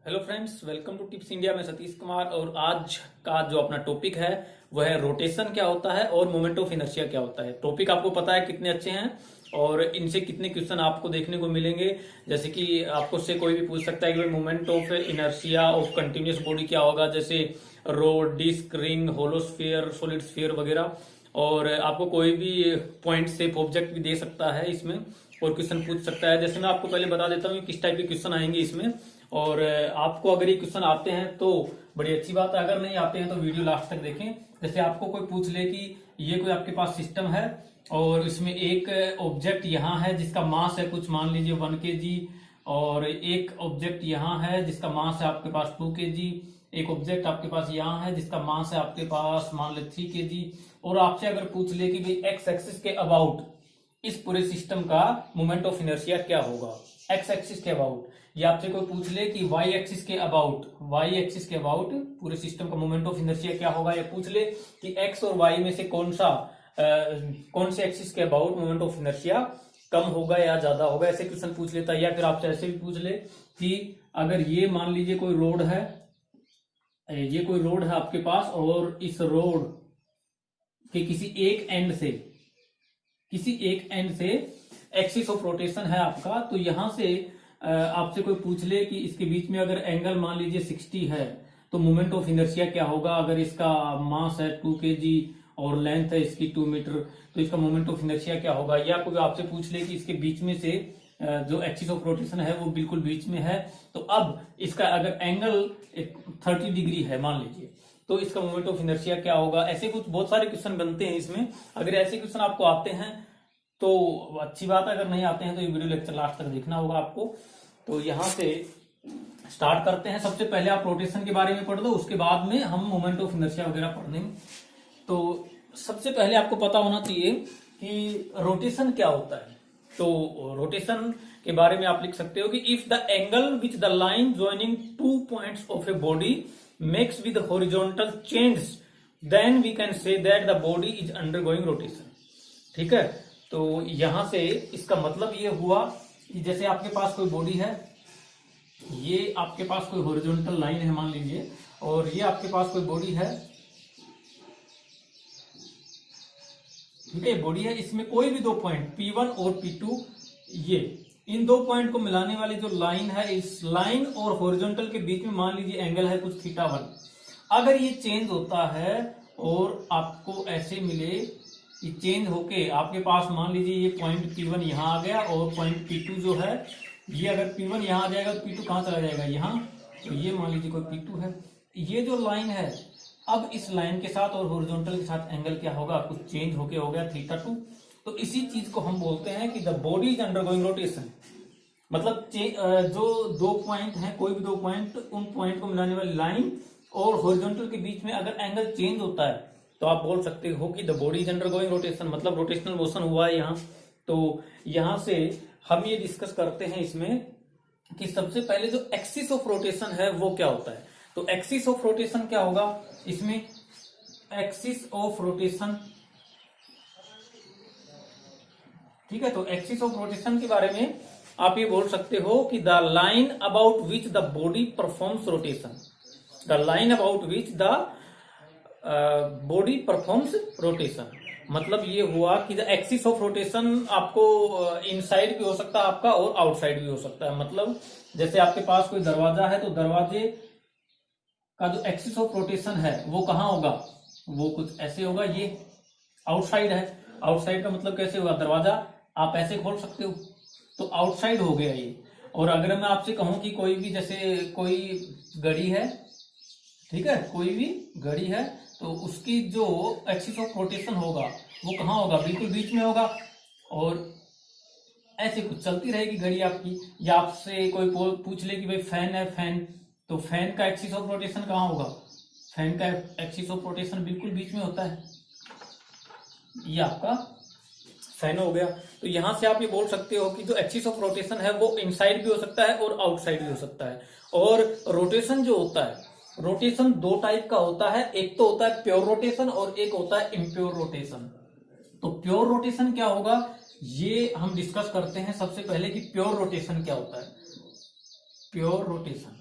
Hello friends, welcome to tips India में सतीश कुमार। और आज का जो अपना टॉपिक है वह है रोटेशन क्या होता है और मोमेंट ऑफ इनर्शिया क्या होता है। टॉपिक आपको पता है कितने अच्छे हैं और इनसे कितने क्वेश्चन आपको देखने को मिलेंगे। जैसे कि आपको से कोई भी पूछ सकता है कि भाई moment of inertia of continuous body क्या होगा, जैसे rod, disk, ring, hollow sphere, solid sphere वगैरह। और आपको कोई भी पॉइंट शेप ऑब्जेक्ट भी दे सकता है इसमें और क्वेश्चन पूछ सकता है। जैसे मैं आपको पहले बता देता हूँ कि किस टाइप के क्वेश्चन आएंगे इसमें। और आपको अगर ये क्वेश्चन आते हैं तो बड़ी अच्छी बात है, अगर नहीं आते हैं तो वीडियो लास्ट तक देखें। जैसे आपको कोई पूछ ले कि ये कोई आपके पास सिस्टम है और इसमें एक ऑब्जेक्ट यहाँ है जिसका मास है कुछ मान लीजिए 1 kg, और एक ऑब्जेक्ट यहाँ है जिसका मास है आपके पास 2 kg, एक ऑब्जेक्ट आपके पास यहाँ है जिसका मास है आपके पास मान ले 3 kg। और आपसे अगर पूछ ले कि भाई एक्स एक्सिस के अबाउट इस पूरे सिस्टम का मोमेंट ऑफ इनर्शिया क्या होगा, एक्स एक्सिस के अबाउट, या आपसे कोई पूछ ले कि वाई एक्सिस के अबाउट पूरे सिस्टम का मोमेंट ऑफ इनर्शिया क्या होगा, या पूछ ले कि एक्स और वाई में से कौन से एक्सिस के अबाउट मोमेंट ऑफ इनर्शिया कम होगा या ज्यादा होगा, ऐसे क्वेश्चन पूछ लेता है। या फिर आपसे ऐसे भी पूछ ले कि अगर ये मान लीजिए कोई रोड है, ये कोई रोड है आपके पास और इस रोड के किसी एक एंड से एक्सिस ऑफ रोटेशन है आपका, तो यहां से आपसे कोई पूछ ले कि इसके बीच में अगर एंगल मान लीजिए 60 है तो मोमेंट ऑफ इनर्शिया क्या होगा। अगर इसका मास है 2 kg और लेंथ है इसकी 2 मीटर, तो इसका मोमेंट ऑफ इनर्शिया क्या होगा। या कोई आपसे पूछ ले कि इसके बीच में से जो एक्सिस ऑफ रोटेशन है वो बिल्कुल बीच में है, तो अब इसका अगर एंगल 30 डिग्री है मान लीजिए, तो इसका मोमेंट ऑफ इनर्शिया क्या होगा। ऐसे कुछ बहुत सारे क्वेश्चन बनते हैं इसमें। अगर ऐसे क्वेश्चन आपको आते हैं तो अच्छी बात है, अगर नहीं आते हैं तो ये वीडियो लेक्चर लास्ट तक देखना होगा आपको। तो यहां से स्टार्ट करते हैं। सबसे पहले आप रोटेशन के बारे में पढ़ दो, उसके बाद में हम मोमेंट ऑफ इनर्शिया वगैरह पढ़ेंगे। तो सबसे पहले आपको पता होना चाहिए कि रोटेशन क्या होता है। तो रोटेशन के बारे में आप लिख सकते हो कि if the angle which the line joining 2 points of a body makes with horizontal change, then we can say that the body is undergoing rotation. ठीक है, तो यहां से इसका मतलब ये हुआ कि जैसे आपके पास कोई बॉडी है, ये आपके पास कोई हॉरिजॉन्टल लाइन है मान लीजिए, और ये आपके पास कोई बॉडी है, ठीक है, बॉडी है, इसमें कोई भी 2 पॉइंट P1 और P2, ये इन 2 पॉइंट को मिलाने वाली जो लाइन है, इस लाइन और हॉरिजॉन्टल के बीच में मान लीजिए एंगल है कुछ θ1। अगर ये चेंज होता है और आपको ऐसे मिले कि चेंज होके आपके पास मान लीजिए ये पॉइंट P1 यहां आ गया और पॉइंट P2 जो है, ये अगर P1 यहां आ जाएगा तो P2 कहां चला जाएगा, यहां। तो ये मान लीजिए कोई P2 है, ये जो लाइन है, अब इस लाइन के साथ और हॉरिजॉन्टल के साथ एंगल क्या होगा, कुछ चेंज होके हो गया θ2। तो इसी चीज को हम बोलते हैं कि the body is undergoing rotation. मतलब जो 2 पॉइंट है, कोई भी 2 पॉइंट, उन पॉइंट को मिलाने वाली लाइन और हॉरिजॉन्टल के बीच में अगर एंगल चेंज होता है तो आप बोल सकते हो कि the body is undergoing rotation, मतलब रोटेशनल मोशन हुआ है यहाँ। तो यहां से हम ये डिस्कस करते हैं इसमें कि सबसे पहले जो एक्सिस ऑफ रोटेशन है वो क्या होता है। तो एक्सिस ऑफ रोटेशन क्या होगा इसमें, एक्सिस ऑफ रोटेशन, ठीक है। तो एक्सिस ऑफ रोटेशन के बारे में आप ये बोल सकते हो कि the line about which the body performs rotation, the line about which the body performs rotation. मतलब ये हुआ कि द एक्सिस ऑफ रोटेशन आपको इनसाइड भी हो सकता है आपका और आउटसाइड भी हो सकता है। मतलब जैसे आपके पास कोई दरवाजा है तो दरवाजे का जो एक्सिस ऑफ रोटेशन है वो कहाँ होगा, वो कुछ ऐसे होगा, ये आउटसाइड है। आउटसाइड का मतलब कैसे होगा, दरवाजा आप ऐसे खोल सकते हो तो आउटसाइड हो गया ये। और अगर मैं आपसे कहूं कि कोई भी, जैसे कोई घड़ी है, ठीक है, कोई भी घड़ी है, तो उसकी जो एक्सिस ऑफ रोटेशन होगा वो कहाँ होगा, बिल्कुल बीच में होगा, और ऐसे कुछ चलती रहेगी घड़ी आपकी। या आपसे कोई पूछ ले कि भाई फैन है, फैन, तो फैन का एक्सिस ऑफ रोटेशन कहाँ होगा, फैन का एक्सिस ऑफ रोटेशन बिल्कुल बीच में होता है, ये आपका फैन हो गया। तो यहां से आप ये बोल सकते हो कि जो एक्सिस ऑफ रोटेशन है वो इनसाइड भी हो सकता है और आउटसाइड भी हो सकता है। और रोटेशन जो होता है, रोटेशन 2 टाइप का होता है, एक तो होता है प्योर रोटेशन और एक होता है इम्प्योर रोटेशन। तो प्योर रोटेशन क्या होगा ये हम डिस्कस करते हैं सबसे पहले कि प्योर रोटेशन क्या होता है। प्योर रोटेशन,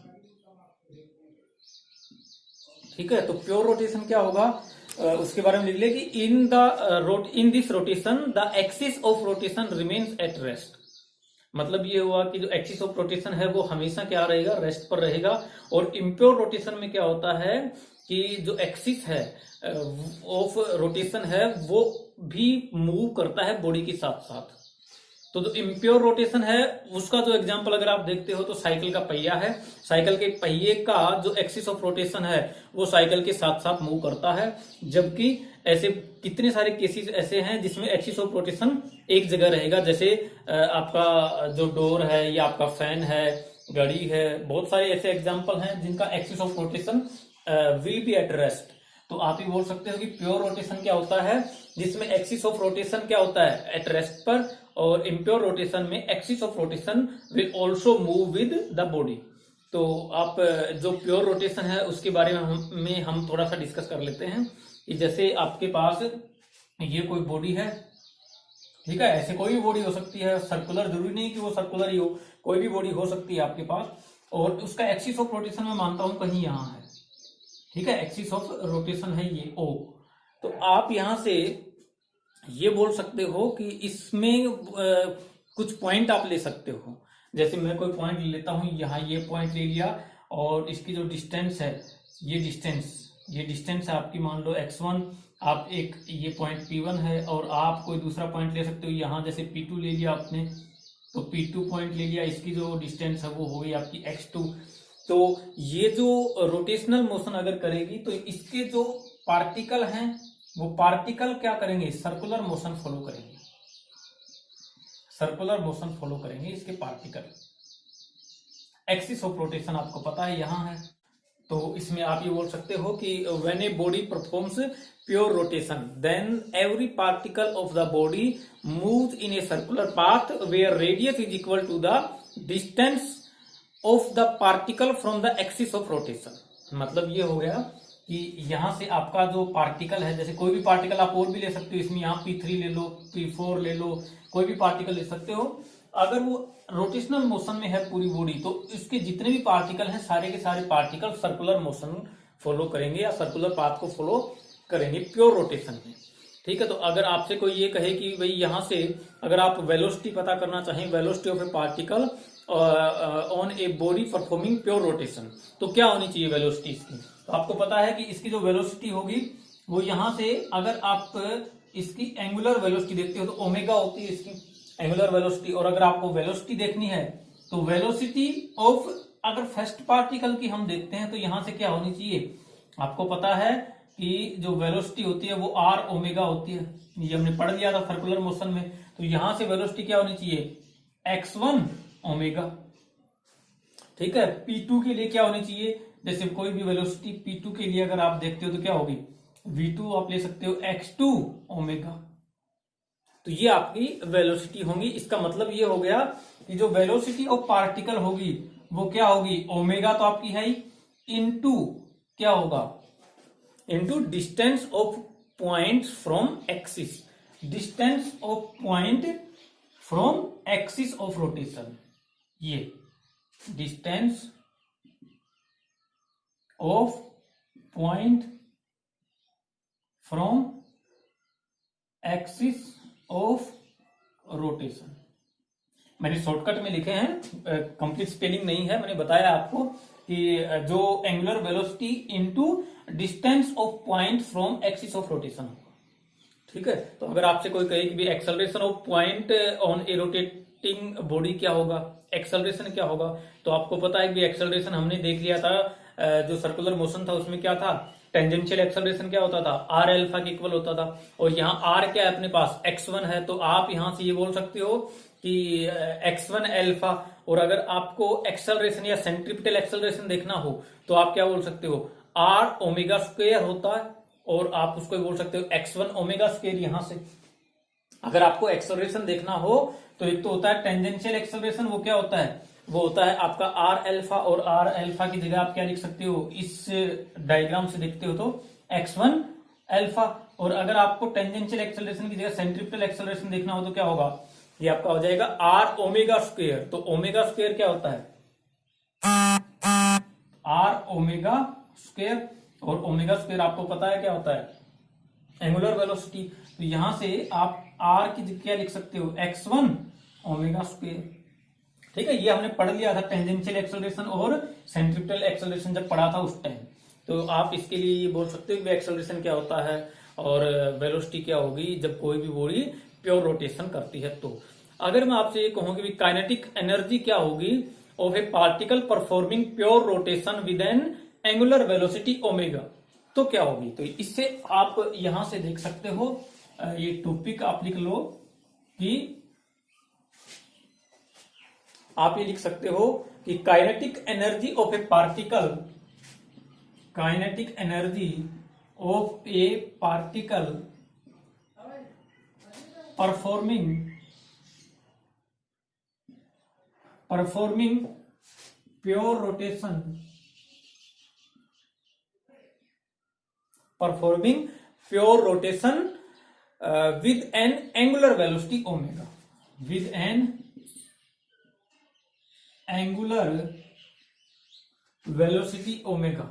ठीक है, तो प्योर रोटेशन क्या होगा उसके बारे में लिख ले कि in this rotation the axis of rotation remains at rest. मतलब ये हुआ कि जो एक्सिस ऑफ रोटेशन है वो हमेशा क्या रहेगा, रेस्ट पर रहेगा। और इम्प्योर रोटेशन में क्या होता है कि जो एक्सिस है ऑफ रोटेशन है वो भी मूव करता है बॉडी के साथ साथ। तो जो इम्प्योर रोटेशन है उसका जो एग्जांपल अगर आप देखते हो तो साइकिल का पहिया है। साइकिल के पहिए का जो एक्सिस ऑफ रोटेशन है वो साइकिल के साथ साथ मूव करता है, जबकि ऐसे कितने सारे केसेस ऐसे हैं जिसमें एक्सिस ऑफ रोटेशन एक जगह रहेगा। जैसे आपका जो डोर है या आपका फैन है, घड़ी है, बहुत सारे ऐसे एग्जाम्पल हैं जिनका axis of rotation will be at rest. तो आप ही बोल सकते हो कि प्योर रोटेशन क्या होता है जिसमें एक्सिस ऑफ रोटेशन क्या होता है, एट रेस्ट पर, और इम्प्योर रोटेशन में axis of rotation will also move with the body. तो आप जो प्योर रोटेशन है उसके बारे में हम थोड़ा सा डिस्कस कर लेते हैं कि जैसे आपके पास ये कोई बॉडी है, ठीक है, ऐसे कोई भी बॉडी हो सकती है, सर्कुलर जरूरी नहीं कि वो सर्कुलर ही हो, कोई भी बॉडी हो सकती है आपके पास, और उसका एक्सिस ऑफ रोटेशन मैं मानता हूं कहीं यहां है, ठीक है, एक्सिस ऑफ रोटेशन है ये O। तो आप यहां से ये बोल सकते हो कि इसमें कुछ पॉइंट आप ले सकते हो। जैसे मैं कोई पॉइंट ले लेता हूं, यहाँ ये पॉइंट ले लिया, और इसकी जो डिस्टेंस है, ये डिस्टेंस है आपकी, मान लो x1, आप एक ये पॉइंट P1 है, और आप कोई दूसरा पॉइंट ले सकते हो यहाँ, जैसे P2 ले लिया आपने, तो P2 पॉइंट ले लिया, इसकी जो डिस्टेंस है वो हो गई आपकी x2। तो ये जो रोटेशनल मोशन अगर करेगी तो इसके जो पार्टिकल हैं वो पार्टिकल क्या करेंगे, सर्कुलर मोशन फॉलो करेंगे, सर्कुलर मोशन फॉलो करेंगे इसके पार्टिकल। एक्सिस ऑफ रोटेशन आपको पता है यहां है, तो इसमें आप ये बोल सकते हो कि when a body performs pure rotation then every particle of the body moves in a circular path where radius is equal to the distance of the particle from the axis of rotation. मतलब ये हो गया कि यहां से आपका जो particle है, जैसे कोई भी पार्टिकल आप और भी ले सकते हो, इसमें यहाँ P3 ले लो, P4 ले लो, कोई भी पार्टिकल ले सकते हो। अगर वो रोटेशनल मोशन में है पूरी बॉडी, तो इसके जितने भी पार्टिकल हैं सारे के सारे पार्टिकल सर्कुलर मोशन फॉलो करेंगे या सर्कुलर पाथ को फॉलो करेंगे प्योर रोटेशन में, ठीक है। तो अगर आपसे कोई ये कहे कि भाई यहां से अगर आप वेलोसिटी पता करना चाहें, velocity of A particle on a body performing pure rotation, तो क्या होनी चाहिए वेलोसिटी इसकी। तो आपको पता है कि इसकी जो वेलोसिटी होगी वो यहां से, अगर आप इसकी एंगुलर वेलोसिटी देखते हो तो ओमेगा होती है इसकी एंगुलर वेलोसिटी। और अगर आपको वेलोसिटी देखनी है तो वेलोसिटी ऑफ, अगर फर्स्ट पार्टिकल की हम देखते हैं तो यहां से क्या होनी चाहिए, आपको पता है कि जो वेलोसिटी होती है वो r ओमेगा होती है, ये हमने पढ़ लिया था सर्कुलर मोशन में। तो यहां से वेलोसिटी क्या होनी चाहिए, x1 ओमेगा, ठीक है। P2 के लिए क्या होनी चाहिए, जैसे कोई भी वेलोसिटी P2 के लिए अगर आप देखते हो तो क्या होगी, V2 आप ले सकते हो x2 ओमेगा। तो ये आपकी वेलोसिटी होंगी। इसका मतलब ये हो गया कि जो वेलोसिटी ऑफ पार्टिकल होगी वो क्या होगी, ओमेगा तो आपकी है ही, इनटू क्या होगा, into distance of point from axis, distance of point from axis of rotation, ये distance of point from axis of rotation. मैंने शॉर्टकट में लिखे हैं, कंप्लीट स्पेलिंग नहीं है, मैंने बताया आपको कि जो angular velocity into distance of point from axis of rotation होगा, ठीक है। तो अगर आपसे कोई कहे कि acceleration of point on A rotating body क्या होगा, एक्सेलरेशन क्या होगा, तो आपको पता है कि एक्सेलरेशन हमने देख लिया था, जो सर्कुलर मोशन था उसमें क्या था, टेंजेंशियल एक्सेलरेशन क्या होता था, आर अल्फा के इक्वल होता था। और यहाँ आर क्या है अपने पास, x1 है, तो आप यहां से ये बोल सकते हो कि x1 अल्फा। और अगर आपको एक्सेलरेशन या सेंट्रीपिटल एक्सेलरेशन देखना हो तो आप क्या बोल सकते हो, आर ओमेगा स्क्वायर होता है, और आप उसको बोल सकते हो x1 ओमेगा स्क्वायर। यहां से अगर आपको एक्सेलरेशन देखना हो तो एक तो होता है टेंजेंशियल एक्सेलरेशन, वो क्या होता है, वो होता है आपका आर अल्फा, और आर अल्फा की जगह आप क्या लिख सकते हो, इस डायग्राम से देखते हो तो x1 अल्फा। और अगर आपको टेंजेंशियल एक्सेलरेशन की जगह सेंट्रीपिटल एक्सेलरेशन देखना हो तो क्या होगा, ये आपका हो जाएगा आर ओमेगा स्क्वायर। तो ओमेगा स्क्वायर क्या होता है, आर ओमेगा स्क्वायर। और ओमेगा स्क्वायर आपको पता है क्या होता है, एंगुलर वेलोसिटी। तो यहां से आप आर की जगह क्या लिख सकते हो, x1 ओमेगा स्क्वायर। ठीक है, ये हमने पढ़ लिया था टेंजेंशियल एक्सेलरेशन और सेंट्रिपिटल एक्सेलरेशन जब पढ़ा था उस टाइम। तो आप इसके लिए ये बोल सकते हो कि एक्सेलरेशन क्या होता है और वेलोसिटी क्या होगी जब कोई भी बॉडी प्योर रोटेशन करती है। तो अगर मैं आपसे ये कहूं कि काइनेटिक एनर्जी क्या होगी of A particle performing pure rotation with N angular velocity omega, तो क्या होगी। तो इससे आप यहां से देख सकते हो, ये टॉपिक आप लिख लो कि आप ये लिख सकते हो कि kinetic energy of A particle, kinetic energy of A particle performing pure rotation, performing pure rotation with N angular velocity omega, with N angular velocity omega.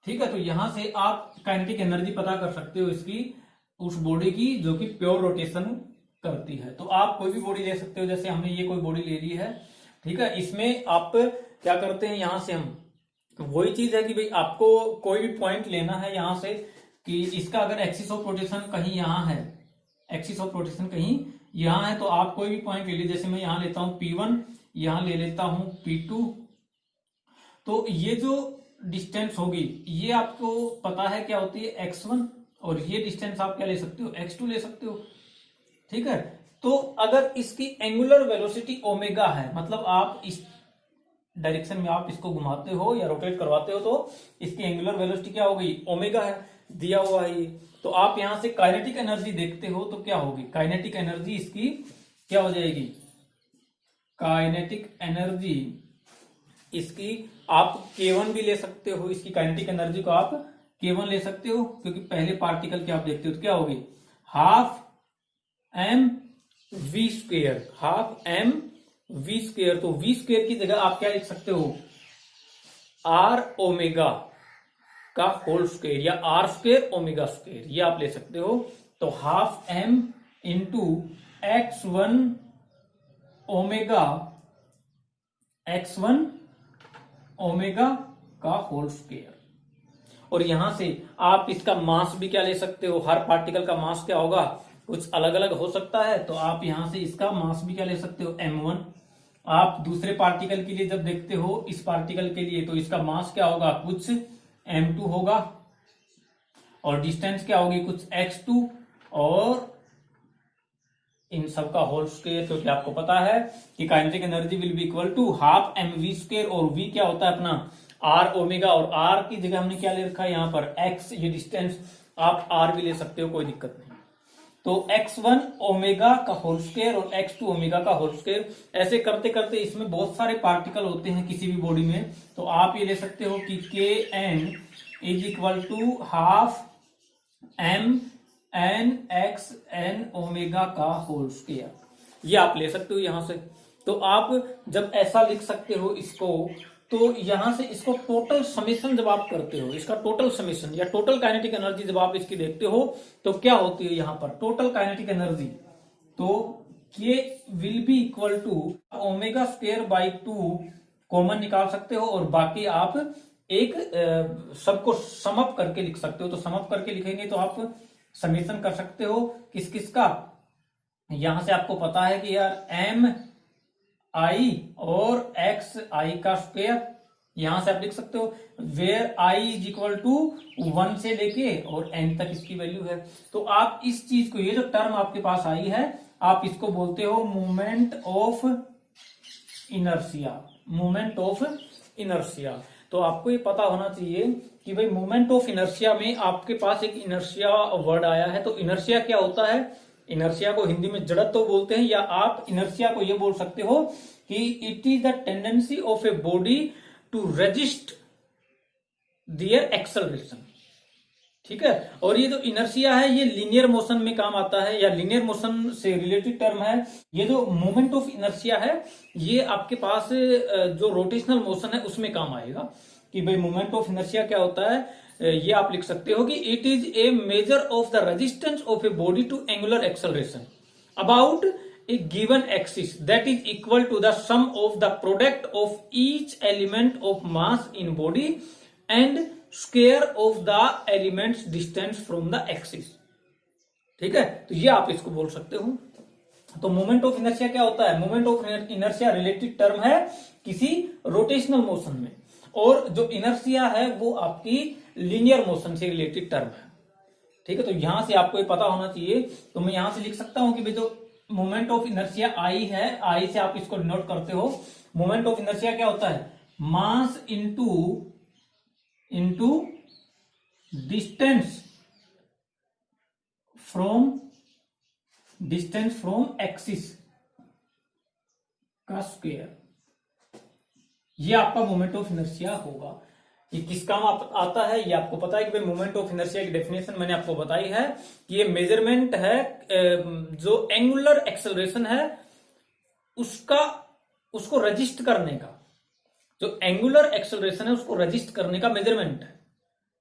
ठीक है, तो यहां से आप काइनेटिक एनर्जी पता कर सकते हो इसकी, उस बॉडी की जो कि प्योर रोटेशन करती है। तो आप कोई भी बॉडी ले सकते हो, जैसे हमने ये कोई बॉडी ले ली है। ठीक है, इसमें आप क्या करते हैं, यहां से हम, तो वही चीज है कि भाई आपको कोई भी पॉइंट लेना है यहां से कि इसका अगर एक्सिस ऑफ रोटेशन कहीं यहां है, एक्सिस ऑफ रोटेशन कहीं यहां है, तो आप कोई भी पॉइंट ले लीजिए। जैसे मैं यहां लेता हूं P1, यहां ले लेता हूं P2। तो ये जो डिस्टेंस होगी ये आपको पता है क्या होती है, x1, और ये डिस्टेंस आप क्या ले सकते हो, x2 ले सकते हो। ठीक है, तो अगर इसकी एंगुलर वेलोसिटी ओमेगा है, मतलब आप इस डायरेक्शन में आप इसको घुमाते हो या रोटेट करवाते हो, तो इसकी एंगुलर वेलोसिटी क्या होगी, ओमेगा है, दिया हुआ है ये। तो आप यहां से काइनेटिक एनर्जी देखते हो तो क्या होगी, काइनेटिक एनर्जी इसकी क्या हो जाएगी, काइनेटिक एनर्जी इसकी आप K1 भी ले सकते हो, इसकी काइनेटिक एनर्जी को आप K1 ले सकते हो, क्योंकि पहले पार्टिकल के आप देखते हो तो क्या होगी, half M V square, half M V square. तो वी स्क्वेयर की जगह आप क्या लिख सकते हो, आर ओमेगा का होल स्क्वेयर या आर स्क्वेयर ओमेगा स्क्वेयर, ये आप ले सकते हो। तो half M into x1 omega, x1 omega का होल स्क्वेयर। और यहां से आप इसका मास भी क्या ले सकते हो, हर पार्टिकल का मास क्या होगा, कुछ अलग अलग हो सकता है। तो आप यहां से इसका मास भी क्या ले सकते हो, m1। आप दूसरे पार्टिकल के लिए जब देखते हो, इस पार्टिकल के लिए, तो इसका मास क्या होगा, कुछ m2 होगा, और डिस्टेंस क्या होगी, कुछ x2, और इन सब का होल स्क्वायर। क्योंकि आपको पता है कि kinetic energy will be equal to half M V square, और v क्या होता है अपना आर ओमेगा, और r की जगह हमने क्या ले रखा है यहाँ पर x, ये डिस्टेंस आप r भी ले सकते हो, कोई दिक्कत नहीं। तो x1 ओमेगा का होल स्क्वायर और x2 ओमेगा का होल स्क्वायर, ऐसे करते करते इसमें बहुत सारे पार्टिकल होते हैं किसी भी बॉडी में, तो आप ये ले सकते हो कि kn is equal to half M N X N omega का होल स्क्वायर, ये आप ले सकते हो यहां से। तो आप जब ऐसा लिख सकते हो इसको, तो यहां से इसको टोटल समेशन जब आप करते हो, इसका टोटल समेशन या टोटल काइनेटिक एनर्जी जब आप इसकी देखते हो, तो क्या होती है यहां पर टोटल काइनेटिक एनर्जी, तो K will be equal to omega square by 2 common निकाल सकते हो, और बाकी आप एक सबको समअप करके लिख सकते हो। तो समअप करके लिखेंगे तो आप समेशन कर सकते हो किस किस का, यहां से आपको पता है कि यार एम आई और एक्स आई का स्क्वायर, यहां से आप लिख सकते हो where I is equal to 1 से लेके और n तक इसकी वैल्यू है। तो आप इस चीज को, ये जो टर्म आपके पास आई है, आप इसको बोलते हो moment of inertia, moment of inertia. तो आपको ये पता होना चाहिए कि भाई मोमेंट ऑफ इनर्शिया में आपके पास एक इनर्शिया वर्ड आया है। तो इनर्शिया क्या होता है, इनर्शिया को हिंदी में जड़त्व बोलते हैं, या आप इनर्शिया को ये बोल सकते हो कि it is the tendency of a body to resist their acceleration. ठीक है। और ये जो इनर्शिया है ये लीनियर मोशन में काम आता है, या लीनियर मोशन से रिलेटेड टर्म है। ये जो मोमेंट ऑफ इनर्शिया है ये आपके पास जो रोटेशनल मोशन है उसमें काम आएगा। कि भाई मोमेंट ऑफ इनर्शिया क्या होता है, ये आप लिख सकते हो कि it is a measure of the resistance of a body to angular acceleration about a given axis that is equal to the sum of the product of each element of mass in body and square of the elements distance from the axis। ठीक है, तो ये आप इसको बोल सकते हो। तो मोमेंट ऑफ इनर्शिया क्या होता है, moment of inertia related term है किसी रोटेशनल मोशन में, और जो इनर्शिया है वो आपकी लीनियर मोशन से रिलेटेड टर्म है। ठीक है, तो यहां से आपको ये पता होना चाहिए। तो मैं यहां से लिख सकता हूं कि भाई जो मोमेंट ऑफ इनर्शिया आई है, आई से आप इसको नोट करते हो। मोमेंट ऑफ इनर्शिया क्या होता है, mass into distance from axis का स्क्वायर, ये आपका मोमेंट ऑफ इनर्शिया होगा। ये किस काम आता है ये आपको पता है कि भाई मोमेंट ऑफ इनर्शिया की डेफिनेशन मैंने आपको बताई है कि ये मेजरमेंट है जो एंगुलर एक्सेलरेशन है उसको रजिस्ट करने का, जो एंगुलर एक्सेलरेशन है उसको रजिस्ट करने का मेजरमेंट है।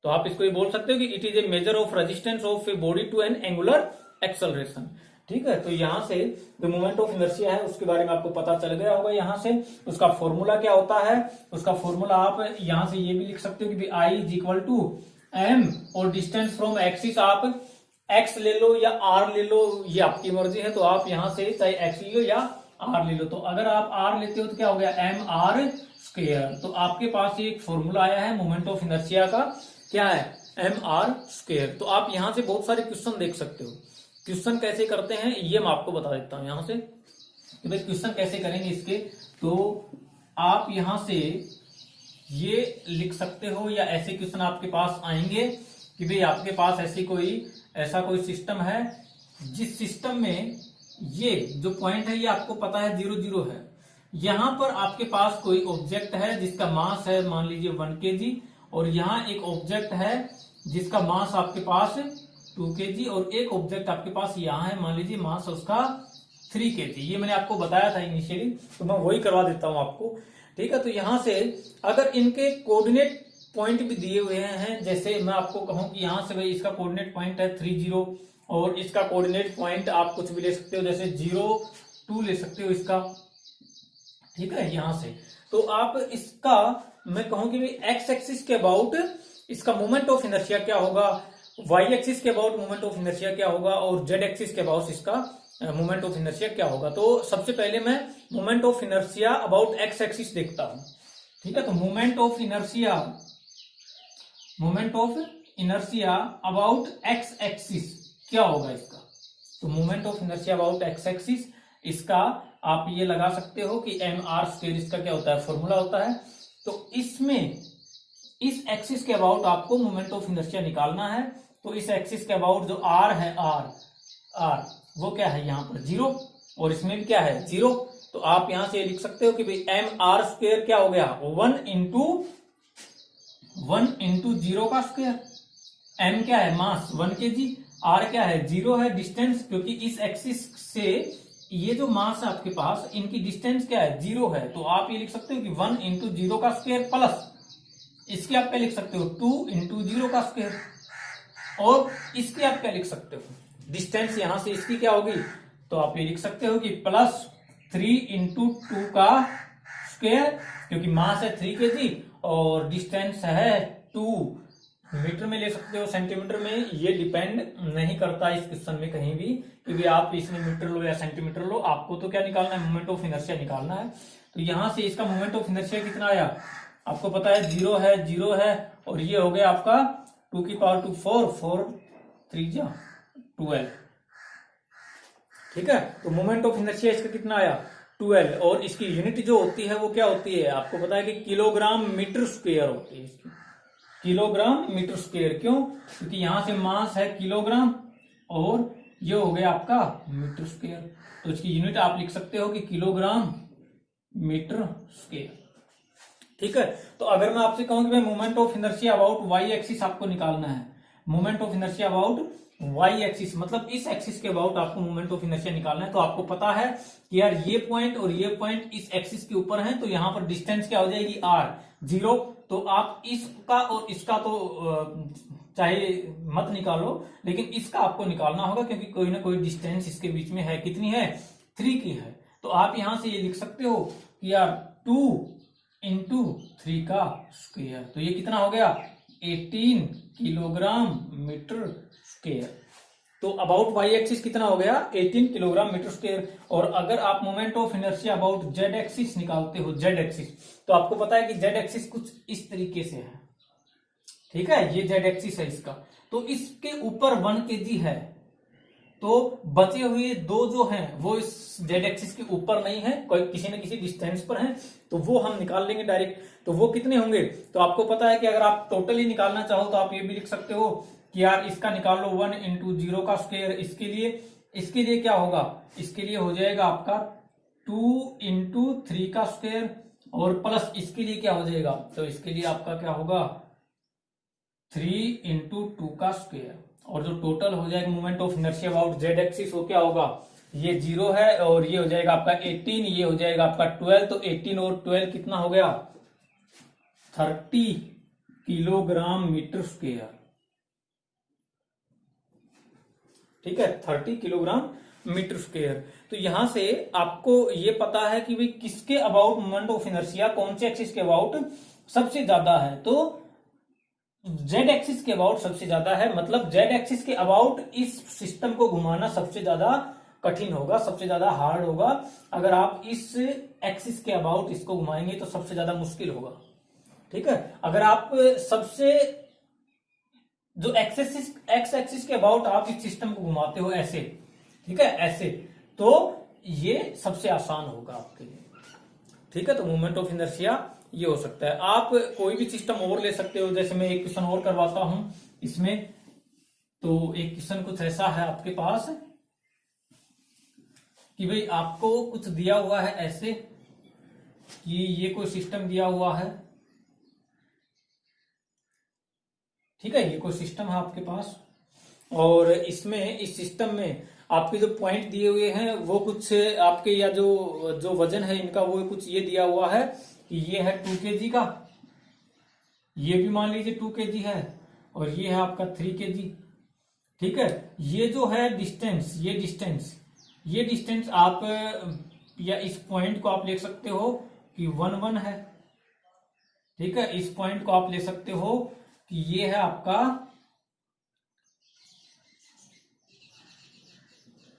तो आप इसको ये बोल सकते हो कि it is a measure of resistance of a body to an angular acceleration. ठीक है, तो यहां से जो मोमेंट ऑफ इनर्शिया है उसके बारे में आपको पता चल गया होगा। यहां से उसका फॉर्मूला क्या होता है, उसका फॉर्मूला आप यहां से ये भी लिख सकते हो कि आई इज इक्वल टू एम, और डिस्टेंस फ्रॉम एक्सिस आप एक्स ले लो या आर ले लो, ये आपकी मर्जी है। तो आप यहां से चाहे एक्स ले लो या आर ले लो। तो अगर आप आर लेते हो तो क्या हो गया, एम आर स्क्वायर। तो आपके पास एक फॉर्मूला आया है मोमेंट ऑफ इनर्शिया का, क्या है, एम आर स्क्वायर। तो आप यहां से बहुत सारे क्वेश्चन देख सकते हो। क्वेश्चन कैसे करते हैं ये मैं आपको बता देता हूं यहां से कि भाई क्वेश्चन कैसे करेंगे इसके। तो आप यहां से ये लिख सकते हो, या ऐसे क्वेश्चन आपके पास आएंगे कि भाई आपके पास ऐसा कोई सिस्टम है जिस सिस्टम में ये जो पॉइंट है ये आपको पता है 0 0 है। यहां पर आपके पास कोई ऑब्जेक्ट है जिसका मास है मान लीजिए 1 kg, और यहां एक ऑब्जेक्ट है जिसका मास आपके पास 2 kg, और एक ऑब्जेक्ट आपके पास यहाँ है मान लीजिए मास उसका 3 kg। ये मैंने आपको बताया था इनिशियली, तो मैं वही करवा देता हूं आपको। ठीक है, तो यहां से अगर इनके कोऑर्डिनेट पॉइंट भी दिए हुए हैं, जैसे मैं आपको कहूं कि यहां से भाई इसका कोऑर्डिनेट पॉइंट है 3 0, और इसका कोऑर्डिनेट पॉइंट आप कुछ भी ले सकते हो, जैसे 0 2 ले सकते हो इसका। ठीक है, यहां से तो आप इसका मैं कहूं कि भाई एक्स एक्सिस के अबाउट इसका मोमेंट ऑफ इनर्शिया क्या होगा, वाई एक्सिस के अबाउट मोमेंट ऑफ इनर्शिया क्या होगा, और जेड एक्सिस के अबाउट इसका मोमेंट ऑफ इनर्शिया क्या होगा। तो सबसे पहले मैं moment of inertia about x axis देखता हूं। ठीक है, तो moment of inertia about x axis क्या होगा इसका। तो moment of inertia about x axis इसका आप ये लगा सकते हो कि एम आर स्क्वायर इसका क्या होता है, फॉर्मूला होता है। तो इसमें इस एक्सिस के अबाउट आपको मोमेंट ऑफ इनर्शिया निकालना है। तो इस एक्सिस के अबाउट जो आर है, आर वो क्या है यहाँ पर 0, और इसमें भी क्या है 0। तो आप यहां से लिख सकते हो कि भाई एम आर स्क्वायर क्या हो गया, 1 इंटू 0 का स्क्वायर। एम क्या है, मास 1 kg, आर क्या है 0 है डिस्टेंस, क्योंकि इस एक्सिस से ये जो मास है आपके पास इनकी डिस्टेंस क्या है 0 है। तो आप ये लिख सकते हो कि 1 इंटू 0 का स्क्वायर प्लस इसके आप क्या लिख सकते हो 2 इंटू 0 का स्क्वायर, और इसके आप क्या लिख सकते हो, डिस्टेंस यहां से इसकी क्या होगी, तो आप ये लिख सकते हो कि प्लस 3 इंटू 2 का स्क्वायर, क्योंकि मास है 3 kg और डिस्टेंस है 2। मीटर में ले सकते हो, सेंटीमीटर में, ये डिपेंड नहीं करता इस क्वेश्चन में कहीं भी, क्योंकि आप इसमें मीटर लो या सेंटीमीटर लो, आपको तो क्या निकालना है, मोमेंट ऑफ इनर्शिया निकालना है। तो यहां से इसका मोमेंट ऑफ इनर्शिया कितना आया, आपको पता है 0 है, और ये हो गया आपका 2 की पावर 2 4 3 12। ठीक है, तो मोमेंट ऑफ इनर्शिया इसका कितना आया 12, और इसकी यूनिट जो होती है वो क्या होती है, आपको पता है कि किलोग्राम मीटर स्क्वायर होती है इसकी, किलोग्राम मीटर स्क्वायर। क्यों, क्योंकि यहां से मास है किलोग्राम और ये हो गया आपका मीटर स्क्वायर। तो इसकी यूनिट आप लिख सकते हो कि किलोग्राम मीटर स्क्वायर। ठीक है, तो अगर मैं आपसे कहूं कि भाई moment of inertia about Y axis आपको निकालना है, moment of inertia about Y axis, मतलब इस एक्सिस के अबाउट आपको मोमेंट ऑफ इनर्शिया निकालना है। तो आपको पता है कि यार ये पॉइंट और ये पॉइंट इस एक्सिस के ऊपर है, तो यहां पर डिस्टेंस क्या हो जाएगी आर, 0। तो आप इसका और इसका तो चाहे मत निकालो, लेकिन इसका आपको निकालना होगा, क्योंकि कोई ना कोई डिस्टेंस इसके बीच में है। कितनी है? 3 की है। तो आप यहां से ये लिख सकते हो कि यार 2 इंटू 3 का स्क्वायर, तो ये कितना हो गया? 18 किलोग्राम मीटर स्क्वायर। तो अबाउट वाई एक्सिस कितना हो गया? 18 किलोग्राम मीटर स्क्वायर। और अगर आप moment of inertia about Z axis निकालते हो, जेड एक्सिस, तो आपको पता है कि जेड एक्सिस कुछ इस तरीके से है, ठीक है, ये जेड एक्सिस है इसका। तो इसके ऊपर 1 kg है, तो बचे हुए 2 जो हैं वो इस जेड एक्सिस के ऊपर नहीं है, कोई किसी न किसी डिस्टेंस पर है, तो वो हम निकाल लेंगे डायरेक्ट। तो वो कितने होंगे? तो आपको पता है कि अगर आप टोटली निकालना चाहो तो आप ये भी लिख सकते हो कि यार इसका निकाल लो 1 इंटू 0 का स्क्वायर। इसके लिए क्या होगा? इसके लिए हो जाएगा आपका 2 इंटू 3 का स्क्वायर, और प्लस इसके लिए क्या हो जाएगा? तो इसके लिए आपका क्या होगा? 3 इंटू 2 का स्क्वायर। और जो टोटल हो जाएगा moment of inertia about Z axis, वो क्या होगा? ये 0 है, और ये हो जाएगा आपका 18, ये हो जाएगा आपका 12। तो 18 और 12 कितना हो गया? 30 किलोग्राम मीटर स्क्वायर, ठीक है, 30 किलोग्राम मीटर स्क्वायर। तो यहां से आपको ये पता है कि भाई किसके अबाउट मोमेंट ऑफ इनर्शिया, कौन से एक्सिस के अबाउट सबसे ज्यादा है। तो जेड एक्सिस के अबाउट सबसे ज्यादा है, मतलब जेड एक्सिस के अबाउट इस सिस्टम को घुमाना सबसे ज्यादा कठिन होगा, सबसे ज्यादा हार्ड होगा। अगर आप इस एक्सिस के अबाउट इसको घुमाएंगे तो सबसे ज्यादा मुश्किल होगा, ठीक है। अगर आप सबसे जो एक्स एक्सिस के अबाउट आप इस सिस्टम को घुमाते हो ऐसे, ठीक है, ऐसे, तो ये सबसे आसान होगा आपके लिए, ठीक है। तो मोमेंट ऑफ इनर्शिया ये हो सकता है। आप कोई भी सिस्टम और ले सकते हो, जैसे मैं एक क्वेश्चन और करवाता हूं इसमें। तो एक क्वेश्चन कुछ ऐसा है आपके पास कि भाई आपको कुछ दिया हुआ है ऐसे कि ये कोई सिस्टम दिया हुआ है, ठीक है, ये कोई सिस्टम है आपके पास, और इसमें इस सिस्टम में आपके जो पॉइंट दिए हुए हैं वो कुछ आपके, या जो वजन है इनका वो कुछ ये दिया हुआ है कि ये है 2 kg का, ये भी मान लीजिए 2 kg है, और ये है आपका 3 kg, ठीक है। ये जो है डिस्टेंस, ये डिस्टेंस आप, या इस पॉइंट को आप ले सकते हो कि 1 1 है, ठीक है। इस पॉइंट को आप ले सकते हो कि ये है आपका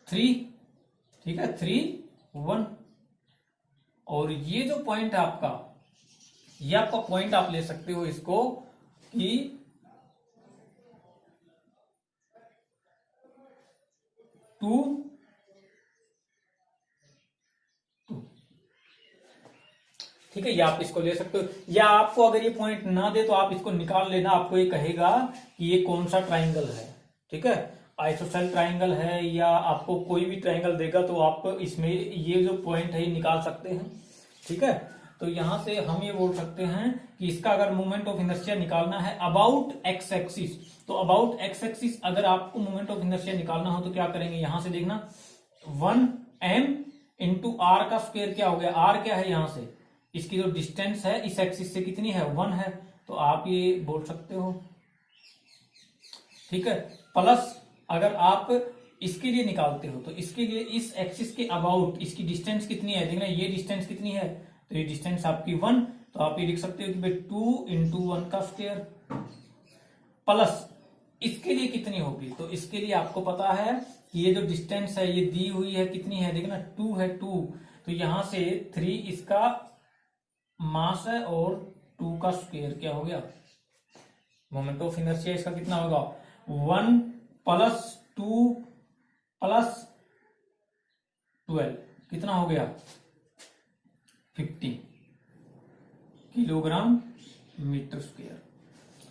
3, ठीक है, 3 1। और ये जो पॉइंट है आपका, ये आपका पॉइंट आप ले सकते हो इसको कि 2 2, ठीक है, ये आप इसको ले सकते हो। या आपको अगर ये पॉइंट ना दे तो आप इसको निकाल लेना, आपको ये कहेगा कि ये कौन सा ट्राइंगल है, ठीक है, आइसोसेल ट्राइंगल है, या आपको कोई भी ट्राइंगल देगा तो आप इसमें ये जो पॉइंट है ये निकाल सकते हैं, ठीक है। तो यहां से हम ये बोल सकते हैं कि इसका अगर मोमेंट ऑफ इनर्शिया निकालना है अबाउट एक्स एक्सिस, तो अबाउट एक्स एक्सिस अगर आपको मोमेंट ऑफ इनर्शिया निकालना हो तो क्या करेंगे? यहां से देखना 1m इंटू आर का स्क्वायर क्या हो गया? आर क्या है यहां से? इसकी जो डिस्टेंस है इस एक्सिस से कितनी है? 1 है। तो आप ये बोल सकते हो, ठीक है। प्लस अगर आप इसके लिए निकालते हो तो इसके लिए इस एक्सिस के अबाउट इसकी डिस्टेंस कितनी है? देखना ये डिस्टेंस कितनी है, तो ये डिस्टेंस आपकी 1, तो आप ये लिख सकते हो कि भाई 2 इंटू 1 का स्क्वायर, प्लस इसके लिए कितनी होगी? तो इसके लिए आपको पता है कि ये जो डिस्टेंस है ये दी हुई है, कितनी है? देखना 2 है, 2, तो यहां से 3 इसका मास है, और 2 का स्क्वायर क्या हो गया? मोमेंट ऑफ इनर्शिया इसका कितना होगा? 1 प्लस 2 प्लस 12 कितना हो गया? 50 किलोग्राम मीटर स्क्वायर।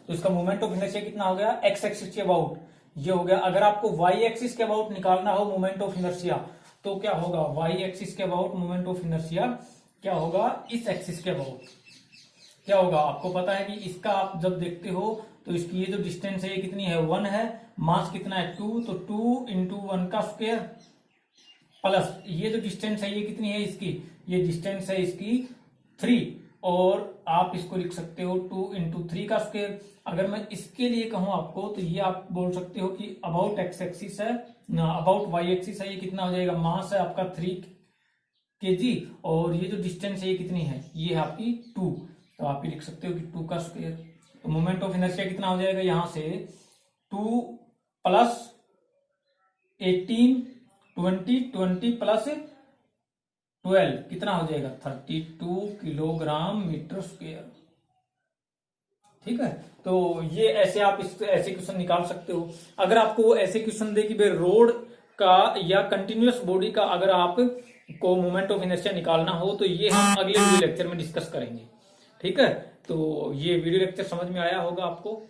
तो इसका मोमेंट ऑफ इनर्शिया कितना हो गया? एक्स एक्सिस के अबाउट ये हो गया। अगर आपको वाई एक्सिस के अबाउट निकालना हो मोमेंट ऑफ इनर्शिया तो क्या होगा? वाई एक्सिस के अबाउट मोमेंट ऑफ इनर्शिया क्या होगा? इस एक्सिस के अबाउट, क्या होगा, आपको पता है कि इसका आप जब देखते हो तो इसकी ये जो डिस्टेंस है ये कितनी है, 1 है, मास कितना है 2, तो 2 इंटू 1 का स्क्वायर प्लस ये जो डिस्टेंस है ये कितनी है इसकी, ये डिस्टेंस है इसकी 3, और आप इसको लिख सकते हो 2 इंटू 3 का स्क्वायर। अगर मैं इसके लिए कहूं आपको तो ये आप बोल सकते हो कि अबाउट एक्स एक्सिस है, अबाउट वाई एक्सिस है, ये कितना हो जाएगा, मास है आपका 3 kg, और ये जो डिस्टेंस है ये कितनी है, ये है आपकी 2, तो आप ये लिख सकते हो कि 2 का स्क्वायर। तो मोमेंट ऑफ इनर्शिया कितना हो जाएगा, यहां से 2 प्लस 18 20 प्लस 12 कितना हो जाएगा, 32 किलोग्राम मीटर स्क्वायर। ठीक है, तो ये ऐसे आप ऐसे क्वेश्चन निकाल सकते हो। अगर आपको ऐसे क्वेश्चन दे कि भाई रोड का या कंटिन्यूअस बॉडी का अगर आप को मोमेंट ऑफ इनर्शिया निकालना हो तो ये हम अगले वीडियो लेक्चर में डिस्कस करेंगे। ठीक है, तो ये वीडियो लेक्चर समझ में आया होगा आपको।